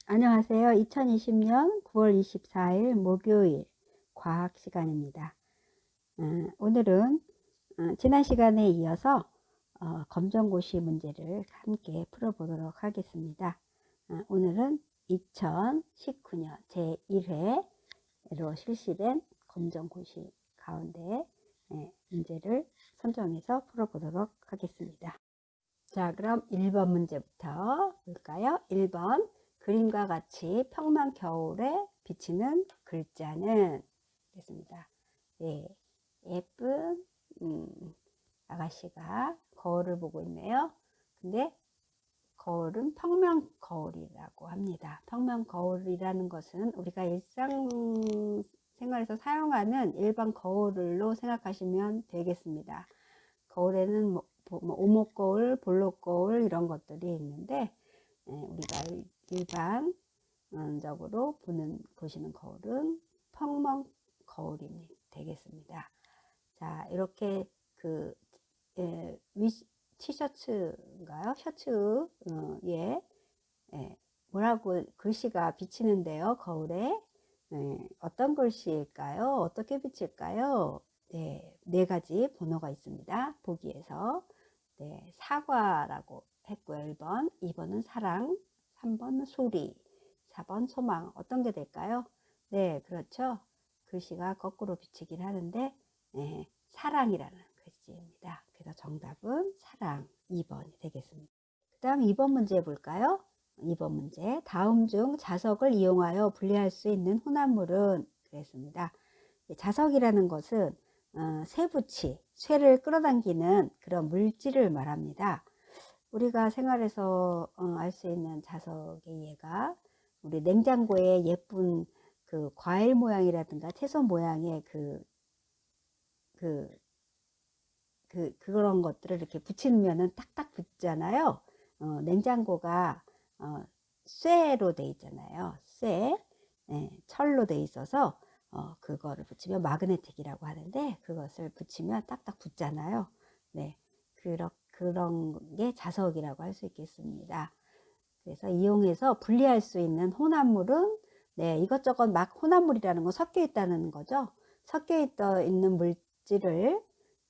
안녕하세요. 2020년 9월 24일 목요일 과학 시간입니다. 오늘은 지난 시간에 이어서 검정고시 문제를 함께 풀어보도록 하겠습니다. 오늘은 2019년 제1회로 실시된 검정고시 가운데 문제를 선정해서 풀어보도록 하겠습니다. 자, 그럼 1번 문제부터 볼까요? 1번 그림과 같이 평만 겨울에 비치는 글자는 됐습니다. 네, 예쁜 아가씨가 거울을 보고 있네요. 근데 거울은 평면 거울이라고 합니다. 평면 거울이라는 것은 우리가 일상생활에서 사용하는 일반 거울로 생각하시면 되겠습니다. 거울에는 오목거울, 볼록거울 이런 것들이 있는데 우리가 일반적으로 보시는 거울은 평면 거울이 되겠습니다. 자, 이렇게 티셔츠인가요? 셔츠에 뭐라고 글씨가 비치는데요. 거울에 어떤 글씨일까요? 어떻게 비칠까요? 네 가지 번호가 있습니다. 보기에서 사과라고 했고요. 1번, 2번은 사랑, 3번 소리, 4번 소망. 어떤 게 될까요? 네, 그렇죠. 글씨가 거꾸로 비치긴 하는데 사랑이라는 글씨입니다. 그래서 정답은 사랑 2번이 되겠습니다. 그 다음 2번 문제 볼까요? 2번 문제, 다음 중 자석을 이용하여 분리할 수 있는 혼합물은 그랬습니다. 자석이라는 것은 쇠를 끌어당기는 그런 물질을 말합니다. 우리가 생활에서 알 수 있는 자석의 예가 우리 냉장고에 예쁜 그 과일 모양이라든가 채소 모양의 그런 것들을 이렇게 붙이면은 딱딱 붙잖아요. 냉장고가 쇠로 돼 있잖아요. 철로 돼 있어서 그거를 붙이면 마그네틱이라고 하는데 그것을 붙이면 딱딱 붙잖아요. 네, 그런 게 자석이라고 할 수 있겠습니다. 그래서 이용해서 분리할 수 있는 혼합물은 이것저것 막 혼합물이라는 건 섞여 있다는 거죠. 섞여 있는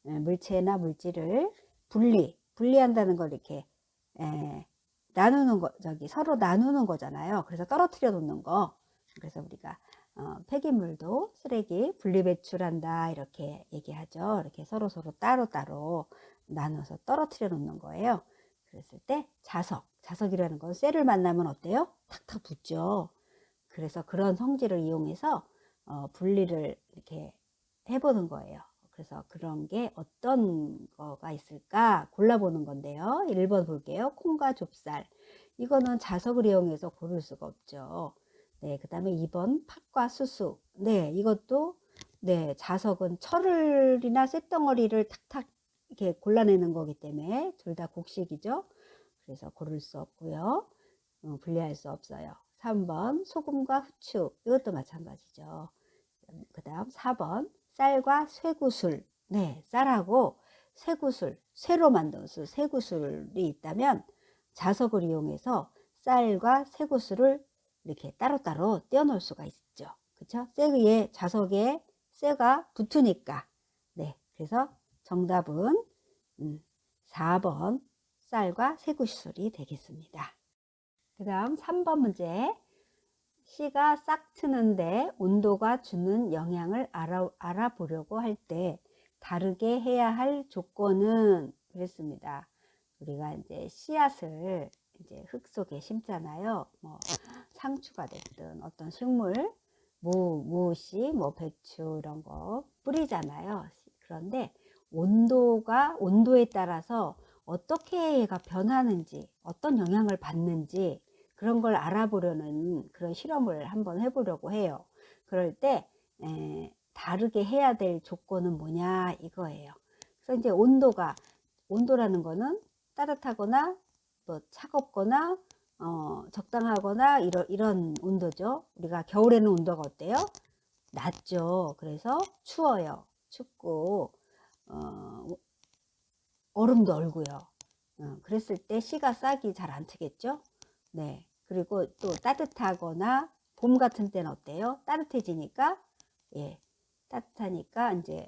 물체나 물질을 분리한다는 걸 이렇게 나누는 거, 서로 나누는 거잖아요. 그래서 떨어뜨려 놓는 거. 그래서 우리가 폐기물도 쓰레기 분리배출한다 이렇게 얘기하죠. 이렇게 서로 따로따로 나눠서 떨어뜨려 놓는 거예요. 그랬을 때 자석이라는 건 쇠를 만나면 어때요? 탁탁 붙죠. 그래서 그런 성질을 이용해서 분리를 이렇게 해보는 거예요. 그래서 그런 게 어떤 거가 있을까 골라보는 건데요. 1번 볼게요. 콩과 좁쌀. 이거는 자석을 이용해서 고를 수가 없죠. 네, 그 다음에 2번 팥과 수수. 네, 이것도 자석은 철이나 쇳덩어리를 탁탁 이렇게 골라내는 거기 때문에 둘 다 곡식이죠. 그래서 고를 수 없고요. 분리할 수 없어요. 3번 소금과 후추. 이것도 마찬가지죠. 그 다음 4번 쌀과 쇠구슬. 네, 쌀하고 쇠구슬, 쇠로 만든 쇠구슬이 있다면 자석을 이용해서 쌀과 쇠구슬을 이렇게 따로따로 떼어놓을 수가 있죠. 그렇죠? 자석에 쇠가 붙으니까. 네, 그래서 정답은 4번 쌀과 쇠구슬이 되겠습니다. 그 다음 3번 문제. 씨가 싹 트는데 온도가 주는 영향을 알아보려고 할 때 다르게 해야 할 조건은 그랬습니다. 우리가 이제 씨앗을 이제 흙 속에 심잖아요. 뭐 상추가 됐든 어떤 식물, 무씨, 뭐 배추 이런 거 뿌리잖아요. 그런데 온도에 따라서 어떻게 얘가 변하는지, 어떤 영향을 받는지 그런 걸 알아보려는 그런 실험을 한번 해보려고 해요. 그럴 때 다르게 해야 될 조건은 뭐냐 이거예요. 그래서 이제 온도라는 거는 따뜻하거나 뭐 차갑거나 적당하거나 이런 온도죠. 우리가 겨울에는 온도가 어때요? 낮죠. 그래서 추워요. 춥고 얼음도 얼고요. 그랬을 때 씨가 싹이 잘 안 트겠죠. 네, 그리고 또 따뜻하거나 봄 같은 때는 어때요? 따뜻해지니까, 예, 따뜻하니까 이제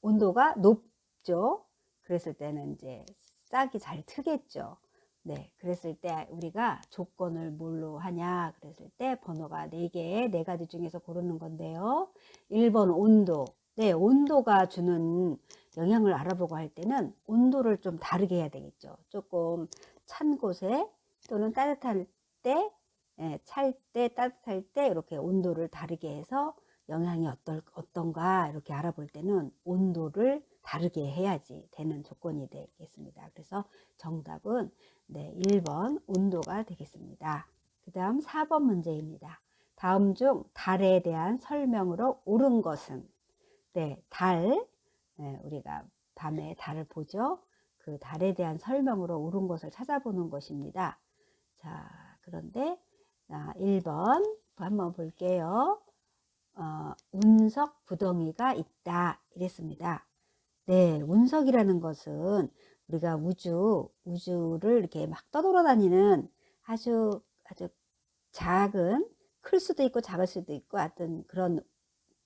온도가 높죠. 그랬을 때는 이제 싹이 잘 트겠죠. 네, 그랬을 때 우리가 조건을 뭘로 하냐 그랬을 때 번호가 4개, 4가지 중에서 고르는 건데요. 1번 온도. 네, 온도가 주는 영향을 알아보고 할 때는 온도를 좀 다르게 해야 되겠죠. 조금 찬 곳에 또는 따뜻할 때, 찰 때, 따뜻할 때 이렇게 온도를 다르게 해서 영향이 어떤가 이렇게 알아볼 때는 온도를 다르게 해야지 되는 조건이 되겠습니다. 그래서 정답은 네, 1번 온도가 되겠습니다. 그 다음 4번 문제입니다. 다음 중 달에 대한 설명으로 옳은 것은? 네, 달, 네, 우리가 밤에 달을 보죠. 그 달에 대한 설명으로 옳은 것을 찾아보는 것입니다. 자, 그런데 1번 한번 볼게요. 운석 구덩이가 있다 이랬습니다. 네, 운석이라는 것은 우리가 우주를 이렇게 막 떠돌아다니는 아주 작은, 클 수도 있고 작을 수도 있고 하여튼 그런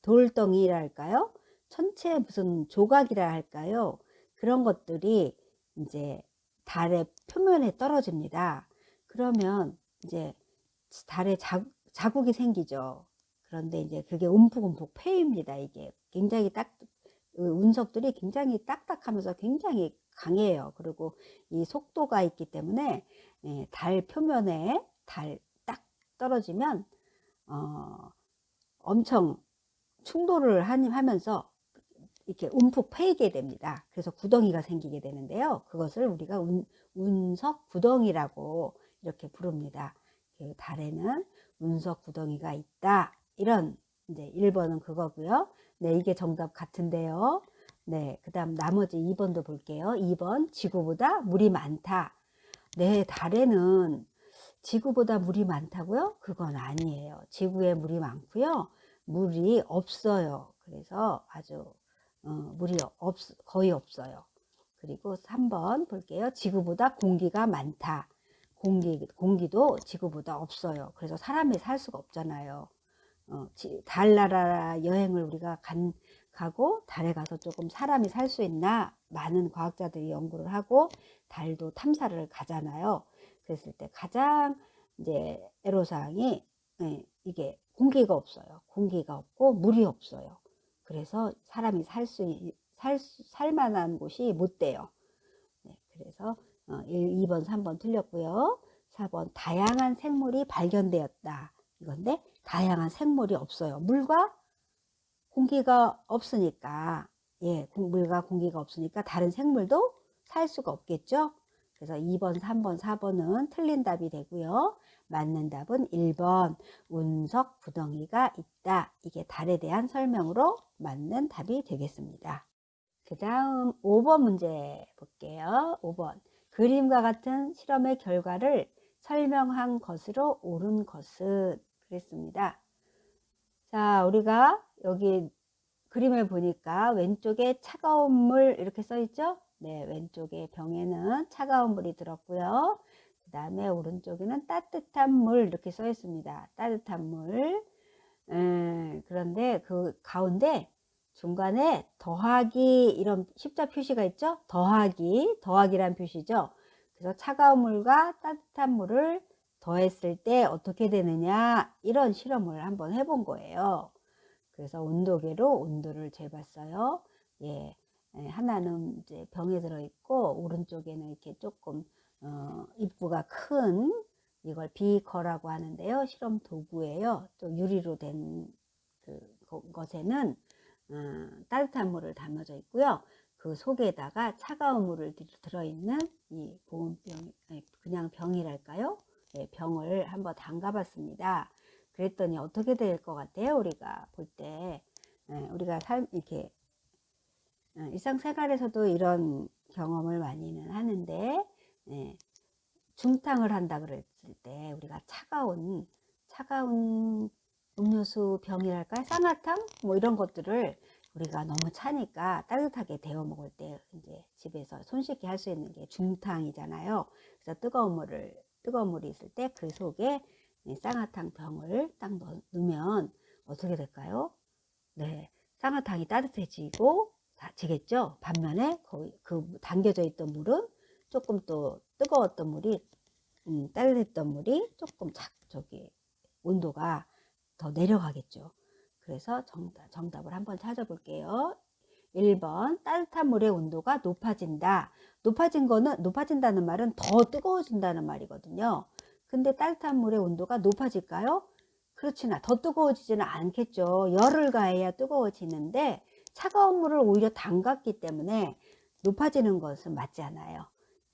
돌덩이랄까요? 천체 무슨 조각이라 할까요? 그런 것들이 이제 달의 표면에 떨어집니다. 그러면 이제 달에 자국이 생기죠. 그런데 이제 그게 움푹움푹 패입니다. 이게 굉장히 운석들이 굉장히 딱딱하면서 굉장히 강해요. 그리고 이 속도가 있기 때문에 달 표면에 딱 떨어지면 엄청 충돌을 하면서 이렇게 움푹 패이게 됩니다. 그래서 구덩이가 생기게 되는데요. 그것을 우리가 운석 구덩이라고 이렇게 부릅니다. 그 달에는 운석 구덩이가 있다. 이런 이제 1번은 그거고요. 네, 이게 정답 같은데요. 네, 그 다음 나머지 2번도 볼게요. 2번 지구보다 물이 많다. 네, 달에는 지구보다 물이 많다고요? 그건 아니에요. 지구에 물이 많고요. 물이 없어요. 그래서 아주 물이 거의 없어요. 그리고 3번 볼게요. 지구보다 공기가 많다. 공기도 지구보다 없어요. 그래서 사람이 살 수가 없잖아요. 달나라 여행을 우리가 가고 달에 가서 조금 사람이 살 수 있나 많은 과학자들이 연구를 하고 달도 탐사를 가잖아요. 그랬을 때 가장 이제 애로사항이 이게 공기가 없어요. 공기가 없고 물이 없어요. 그래서 사람이 살 만한 곳이 못 돼요. 네, 그래서 2번, 3번 틀렸고요. 4번 다양한 생물이 발견되었다. 이건데 다양한 생물이 없어요. 물과 공기가 없으니까 물과 공기가 없으니까 다른 생물도 살 수가 없겠죠. 그래서 2번, 3번, 4번은 틀린 답이 되고요. 맞는 답은 1번 운석 구덩이가 있다. 이게 달에 대한 설명으로 맞는 답이 되겠습니다. 그 다음 5번 문제 볼게요. 5번 그림과 같은 실험의 결과를 설명한 것으로 옳은 것은 그랬습니다. 자, 우리가 여기 그림을 보니까 왼쪽에 차가운 물 이렇게 써 있죠? 네, 왼쪽에 병에는 차가운 물이 들었고요. 그 다음에 오른쪽에는 따뜻한 물 이렇게 써 있습니다. 따뜻한 물. 그런데 그 가운데 중간에 더하기 이런 십자 표시가 있죠? 더하기란 표시죠. 그래서 차가운 물과 따뜻한 물을 더했을 때 어떻게 되느냐 이런 실험을 한번 해본 거예요. 그래서 온도계로 온도를 재봤어요. 하나는 이제 병에 들어있고 오른쪽에는 이렇게 조금 입구가 큰 이걸 비커라고 하는데요. 실험 도구예요. 또 유리로 된 것에는 따뜻한 물을 담아져 있고요. 그 속에다가 차가운 물을 들어있는 이 보온병, 그냥 병이랄까요? 병을 한번 담가봤습니다. 그랬더니 어떻게 될 것 같아요? 우리가 볼 때 우리가 이렇게 일상생활에서도 이런 경험을 많이는 하는데 중탕을 한다 그랬을 때 우리가 차가운 음료수 병이랄까요? 쌍화탕 뭐 이런 것들을 우리가 너무 차니까 따뜻하게 데워 먹을 때 이제 집에서 손쉽게 할 수 있는 게 중탕이잖아요. 그래서 뜨거운 물을 뜨거운 물이 있을 때 그 속에 쌍화탕 병을 딱 넣으면 어떻게 될까요? 네, 쌍화탕이 따뜻해지고 지겠죠. 반면에 거의 그 담겨져 있던 물은 조금 또 뜨거웠던 물이 따뜻했던 물이 조금 저기 온도가 더 내려가겠죠. 그래서 정답을 한번 찾아볼게요. 1번 따뜻한 물의 온도가 높아진다. 높아진다는 말은 더 뜨거워진다는 말이거든요. 근데 따뜻한 물의 온도가 높아질까요? 그렇지나 더 뜨거워지지는 않겠죠. 열을 가해야 뜨거워지는데 차가운 물을 오히려 담갔기 때문에 높아지는 것은 맞지 않아요.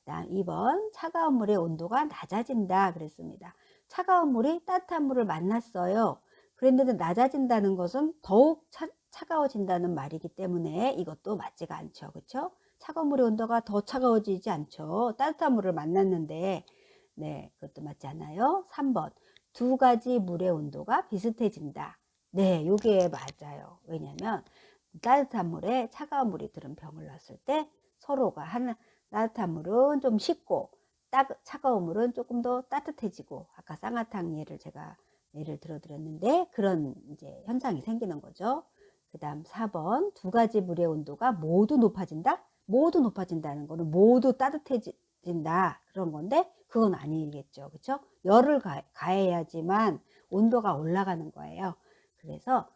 다음 2번 차가운 물의 온도가 낮아진다 그랬습니다. 차가운 물이 따뜻한 물을 만났어요. 그랬는데 낮아진다는 것은 더욱 차가워진다는 말이기 때문에 이것도 맞지가 않죠. 그렇죠? 차가운 물의 온도가 더 차가워지지 않죠. 따뜻한 물을 만났는데 네, 그것도 맞지 않아요. 3번 두 가지 물의 온도가 비슷해진다. 네, 요게 맞아요. 왜냐하면 따뜻한 물에 차가운 물이 들은 병을 넣었을 때 서로가 따뜻한 물은 좀 식고 차가운 물은 조금 더 따뜻해지고 아까 쌍화탕 제가 예를 들어 드렸는데 그런 이제 현상이 생기는 거죠. 그 다음 4번 두 가지 물의 온도가 모두 높아진다. 모두 높아진다는 거는 모두 따뜻해진다 그런 건데 그건 아니겠죠. 그렇죠? 열을 가해야지만 온도가 올라가는 거예요. 그래서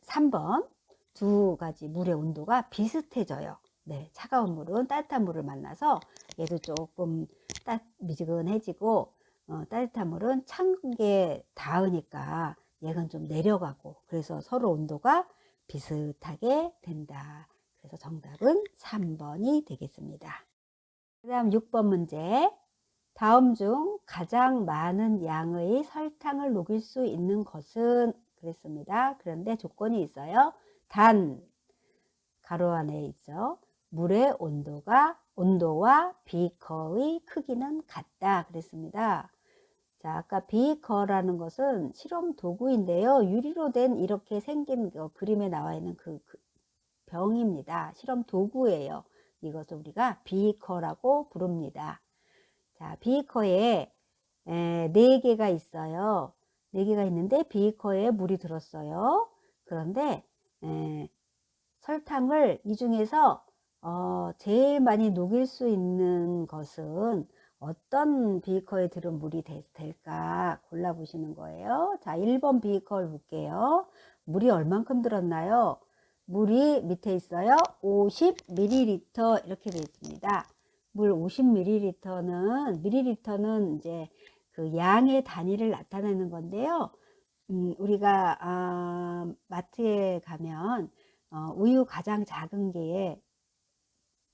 3번 두 가지 물의 온도가 비슷해져요. 네, 차가운 물은 따뜻한 물을 만나서 얘도 조금 미지근해지고 따뜻한 물은 찬 게 닿으니까 얘는 좀 내려가고 그래서 서로 온도가 비슷하게 된다. 그래서 정답은 3번이 되겠습니다. 그 다음 6번 문제. 다음 중 가장 많은 양의 설탕을 녹일 수 있는 것은 그랬습니다. 그런데 조건이 있어요. 단 가로 안에 있죠. 물의 온도와 비커의 크기는 같다 그랬습니다. 자, 아까 비커라는 것은 실험 도구인데요. 유리로 된 이렇게 생긴 그림에 나와 있는 그 병입니다. 실험 도구예요. 이것을 우리가 비커라고 부릅니다. 자, 비커에 4개가 있어요. 4개가 있는데 비커에 물이 들었어요. 그런데 설탕을 이 중에서 제일 많이 녹일 수 있는 것은 어떤 비커에 들은 물이 될까 골라보시는 거예요. 자, 1번 비커를 볼게요. 물이 얼만큼 들었나요? 물이 밑에 있어요. 50ml 이렇게 되어 있습니다. 물 50ml는 이제 그 양의 단위를 나타내는 건데요. 우리가 마트에 가면 우유 가장 작은 개에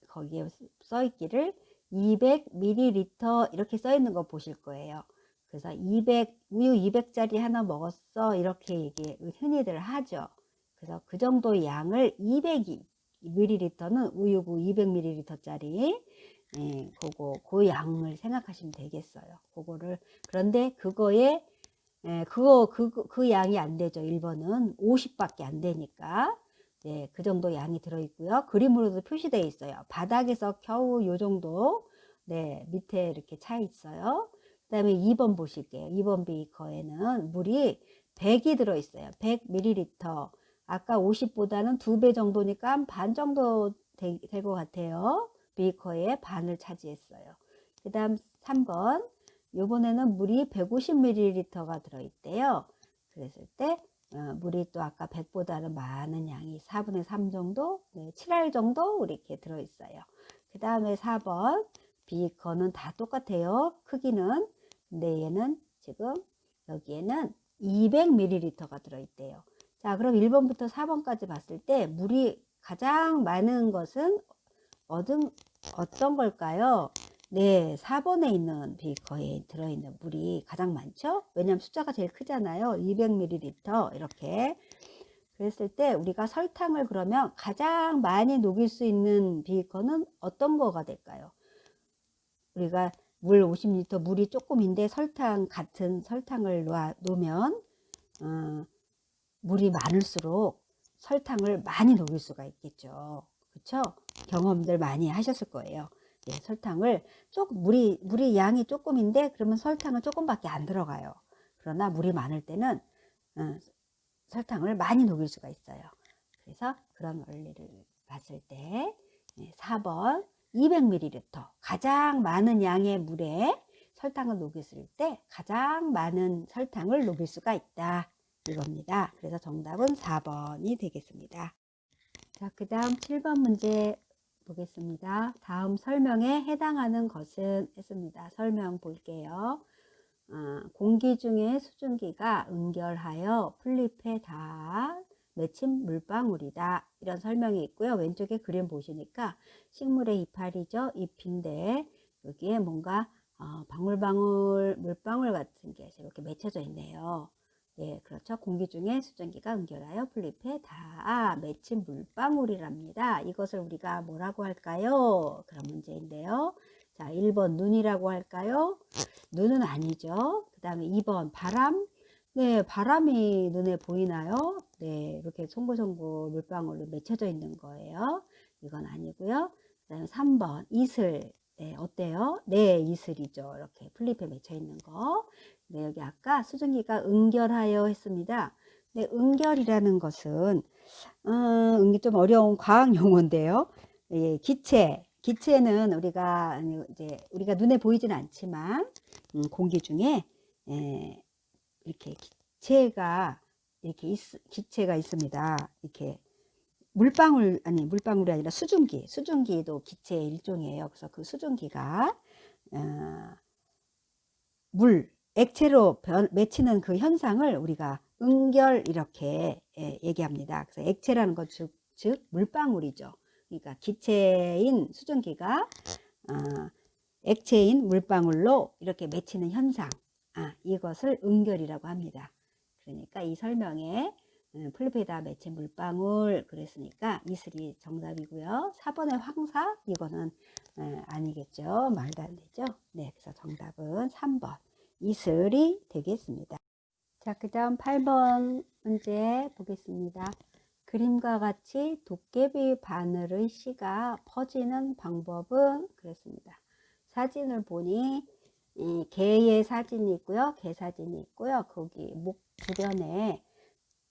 거기에 써 있기를 200ml 이렇게 써 있는 거 보실 거예요. 그래서 우유 200짜리 하나 먹었어 이렇게 흔히들 하죠. 그래서 그 정도 양을 200ml는 우유고 200ml짜리 그 양을 생각하시면 되겠어요. 그런데 그거에 그 양이 안 되죠. 1번은 50밖에 안 되니까. 네, 그 정도 양이 들어있고요. 그림으로도 표시되어 있어요. 바닥에서 겨우 요 정도, 네, 밑에 이렇게 차 있어요. 그 다음에 2번 보실게요. 2번 비커에는 물이 100이 들어있어요. 100ml. 아까 50보다는 2배 정도니까 반 정도 될 것 같아요. 비커의 반을 차지했어요. 그 다음 3번. 요번에는 물이 150ml가 들어있대요. 그랬을 때 물이 또 아까 100보다는 많은 양이 4분의 3 정도, 네, 7알 정도 이렇게 들어있어요. 그 다음에 4번 비커는 다 똑같아요. 크기는. 근데 얘는 지금 여기에는 200ml가 들어있대요. 자, 그럼 1번부터 4번까지 봤을 때 물이 가장 많은 것은 어떤 걸까요? 네, 4번에 있는 비커에 들어있는 물이 가장 많죠? 왜냐하면 숫자가 제일 크잖아요. 200ml 이렇게. 그랬을 때 우리가 설탕을 그러면 가장 많이 녹일 수 있는 비커는 어떤 거가 될까요? 우리가 물 50L 물이 조금인데 같은 설탕을 놓으면 물이 많을수록 설탕을 많이 녹일 수가 있겠죠. 그렇죠? 경험들 많이 하셨을 거예요. 예, 설탕을 조금 물이 양이 조금인데 그러면 설탕은 조금밖에 안 들어가요. 그러나 물이 많을 때는 설탕을 많이 녹일 수가 있어요. 그래서 그런 원리를 봤을 때 4번 200ml 가장 많은 양의 물에 설탕을 녹였을 때 가장 많은 설탕을 녹일 수가 있다 이겁니다. 그래서 정답은 4번이 되겠습니다. 자, 그 다음 7번 문제 보겠습니다. 다음 설명에 해당하는 것은 했습니다. 설명 볼게요. 공기 중에 수증기가 응결하여 풀잎에 닿아 맺힌 물방울이다. 이런 설명이 있고요. 왼쪽에 그림 보시니까 식물의 이파리죠. 잎인데 여기에 뭔가 방울방울 물방울 같은 게 이렇게 맺혀져 있네요. 예, 그렇죠. 공기 중에 수증기가 응결하여 풀잎에 닿아 맺힌 물방울이랍니다. 이것을 우리가 뭐라고 할까요? 그런 문제인데요. 자, 1번 눈이라고 할까요? 눈은 아니죠. 그 다음에 2번 바람. 네, 바람이 눈에 보이나요? 네, 이렇게 송골송골 물방울로 맺혀져 있는 거예요. 이건 아니고요. 그 다음에 3번 이슬. 네, 어때요? 네, 이슬이죠. 이렇게 풀잎에 맺혀 있는 거. 네, 여기 아까 수증기가 응결하여 했습니다. 네, 응결이라는 것은 좀 어려운 과학 용어인데요. 예, 기체는 우리가 눈에 보이지는 않지만 공기 중에 이렇게 기체가 있습니다. 이렇게 물방울이 아니라 수증기도 기체의 일종이에요. 그래서 그 수증기가 액체로 맺히는 그 현상을 우리가 응결 이렇게 얘기합니다. 그래서 액체라는 것 즉 물방울이죠. 그러니까 기체인 수증기가 액체인 물방울로 이렇게 맺히는 현상, 이것을 응결이라고 합니다. 그러니까 이 설명에 풀잎에다 맺힌 물방울 그랬으니까 이슬이 정답이고요. 4번의 황사 이거는 아니겠죠. 말도 안 되죠. 네, 그래서 정답은 3번 이슬이 되겠습니다. 자, 그 다음 8번 문제 보겠습니다. 그림과 같이 도깨비 바늘의 씨가 퍼지는 방법은 그랬습니다. 사진을 보니 개의 사진이 있고요. 개 사진이 있고요. 거기 목 주변에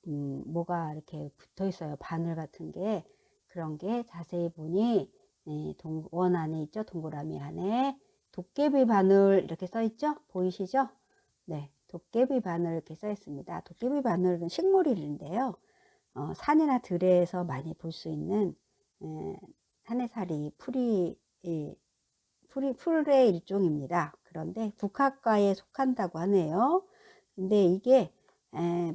뭐가 이렇게 붙어 있어요. 바늘 같은 게. 그런 게 자세히 보니 원 안에 있죠. 동그라미 안에 도깨비 바늘 이렇게 써 있죠. 보이시죠? 네, 도깨비 바늘 이렇게 써 있습니다. 도깨비 바늘은 식물인데요. 산이나 들에서 많이 볼 수 있는 한해살이 풀의 일종입니다. 그런데 국화과에 속한다고 하네요. 근데 이게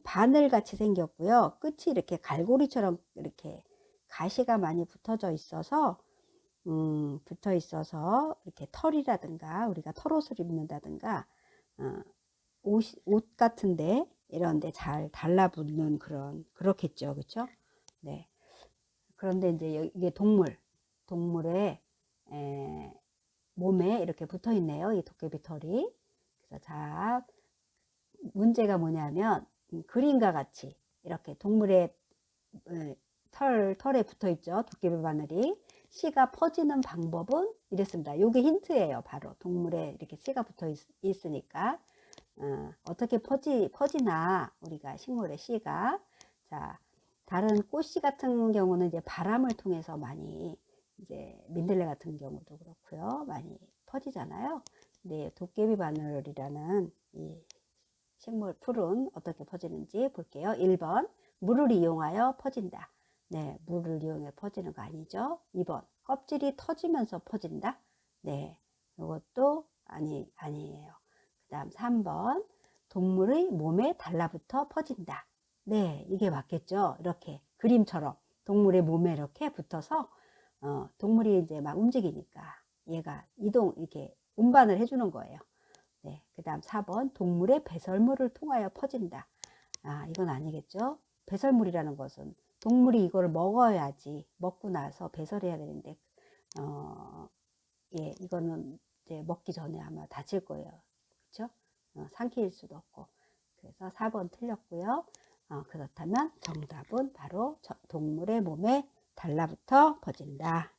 바늘 같이 생겼고요. 끝이 이렇게 갈고리처럼 이렇게 가시가 많이 붙어 있어서 이렇게 털이라든가 우리가 털옷을 입는다든가 옷 같은데 이런데 잘 달라붙는 그렇겠죠, 그렇죠? 네. 그런데 이제 이게 동물의 몸에 이렇게 붙어 있네요, 이 도깨비 털이. 그래서 자, 문제가 뭐냐면 그림과 같이 이렇게 동물의 털에 붙어 있죠, 도깨비 바늘이. 씨가 퍼지는 방법은 이랬습니다. 이게 힌트예요. 바로 동물에 이렇게 씨가 붙어 있으니까 어떻게 퍼지나 우리가 식물의 씨가. 자, 다른 꽃씨 같은 경우는 이제 바람을 통해서 많이 이제 민들레 같은 경우도 그렇고요. 많이 퍼지잖아요. 근데 도깨비 바늘이라는 이 식물 풀은 어떻게 퍼지는지 볼게요. 1번 물을 이용하여 퍼진다. 네, 물을 이용해 퍼지는 거 아니죠. 2번 껍질이 터지면서 퍼진다. 네, 이것도 아니에요. 그 다음 3번 동물의 몸에 달라붙어 퍼진다. 네, 이게 맞겠죠. 이렇게 그림처럼 동물의 몸에 이렇게 붙어서 동물이 이제 막 움직이니까 얘가 이렇게 운반을 해주는 거예요. 네, 그 다음 4번 동물의 배설물을 통하여 퍼진다. 이건 아니겠죠. 배설물이라는 것은 동물이 이걸 먹어야지, 먹고 나서 배설해야 되는데 예, 이거는 이제 먹기 전에 아마 다칠 거예요. 그렇죠? 삼킬 수도 없고. 그래서 4번 틀렸고요. 그렇다면 정답은 바로 동물의 몸에 달라붙어 퍼진다.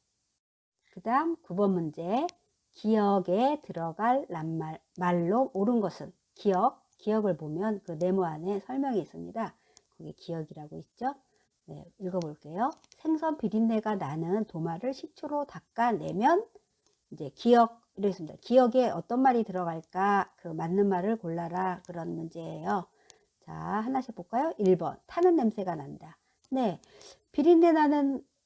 그 다음 9번 문제. 기억에 들어갈 말로 옳은 것은? 기억을 보면 그 네모 안에 설명이 있습니다. 거기 기억이라고 있죠. 네, 읽어볼게요. 생선 비린내가 나는 도마를 식초로 닦아내면 이제 이랬습니다. 기억에 어떤 말이 들어갈까? 그 맞는 말을 골라라. 그런 문제예요. 자, 하나씩 볼까요? 1번. 타는 냄새가 난다. 네.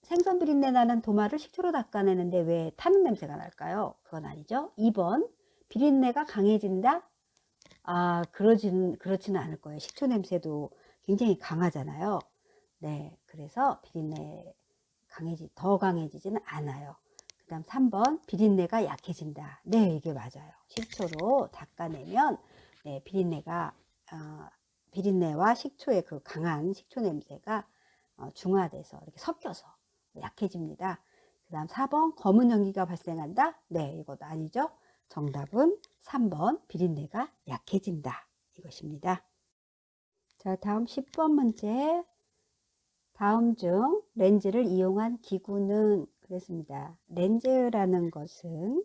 생선 비린내 나는 도마를 식초로 닦아내는데 왜 타는 냄새가 날까요? 그건 아니죠. 2번. 비린내가 강해진다? 그렇지는 않을 거예요. 식초 냄새도 굉장히 강하잖아요. 네. 그래서 더 강해지지는 않아요. 그 다음 3번. 비린내가 약해진다. 네, 이게 맞아요. 식초로 닦아내면, 네, 비린내와 식초의 그 강한 식초 냄새가 중화돼서 이렇게 섞여서 약해집니다. 그 다음 4번. 검은 연기가 발생한다? 네, 이것도 아니죠. 정답은 3번. 비린내가 약해진다. 이것입니다. 자, 다음 10번 문제. 다음 중 렌즈를 이용한 기구는? 그랬습니다. 렌즈라는 것은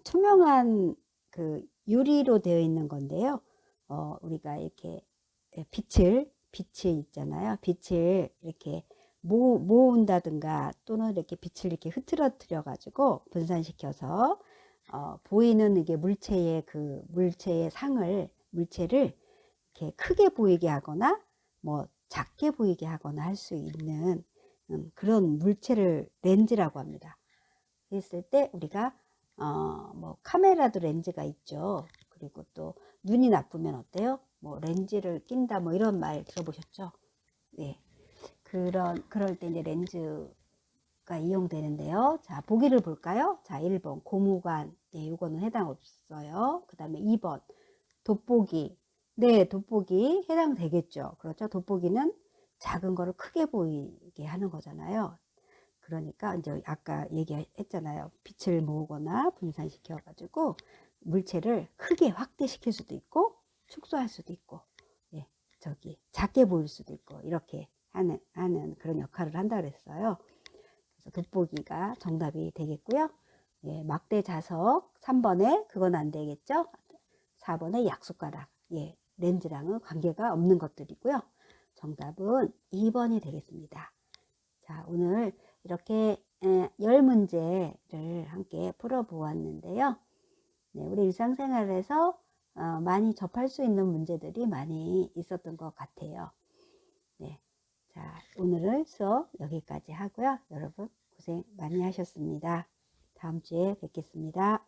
투명한 그 유리로 되어 있는 건데요. 우리가 이렇게 빛이 있잖아요. 빛을 이렇게 모은다든가 또는 이렇게 빛을 이렇게 흐트러뜨려 가지고 분산시켜서 보이는 이게 물체를 이렇게 크게 보이게 하거나 뭐 작게 보이게 하거나 할 수 있는 그런 물체를 렌즈라고 합니다. 그랬을 때 우리가 뭐 카메라도 렌즈가 있죠. 그리고 또 눈이 나쁘면 어때요? 뭐 렌즈를 낀다 뭐 이런 말 들어보셨죠? 네. 그럴 때 이제 렌즈가 이용되는데요. 자, 보기를 볼까요? 자, 1번 고무관. 네, 이거는 해당 없어요. 그 다음에 2번 돋보기. 네, 돋보기 해당되겠죠. 그렇죠. 돋보기는 작은 거를 크게 보이게 하는 거잖아요. 그러니까 이제 아까 얘기했잖아요. 빛을 모으거나 분산시켜 가지고 물체를 크게 확대시킬 수도 있고 축소할 수도 있고, 예, 작게 보일 수도 있고 이렇게 하는 그런 역할을 한다 그랬어요. 그래서 돋보기가 정답이 되겠고요. 예, 막대 자석 3번에 그건 안 되겠죠. 4번에 약숟가락. 예, 렌즈랑은 관계가 없는 것들이고요. 정답은 2번이 되겠습니다. 자, 오늘 이렇게 10문제를 함께 풀어보았는데요. 네, 우리 일상생활에서 많이 접할 수 있는 문제들이 많이 있었던 것 같아요. 네, 자, 오늘은 수업 여기까지 하고요. 여러분 고생 많이 하셨습니다. 다음 주에 뵙겠습니다.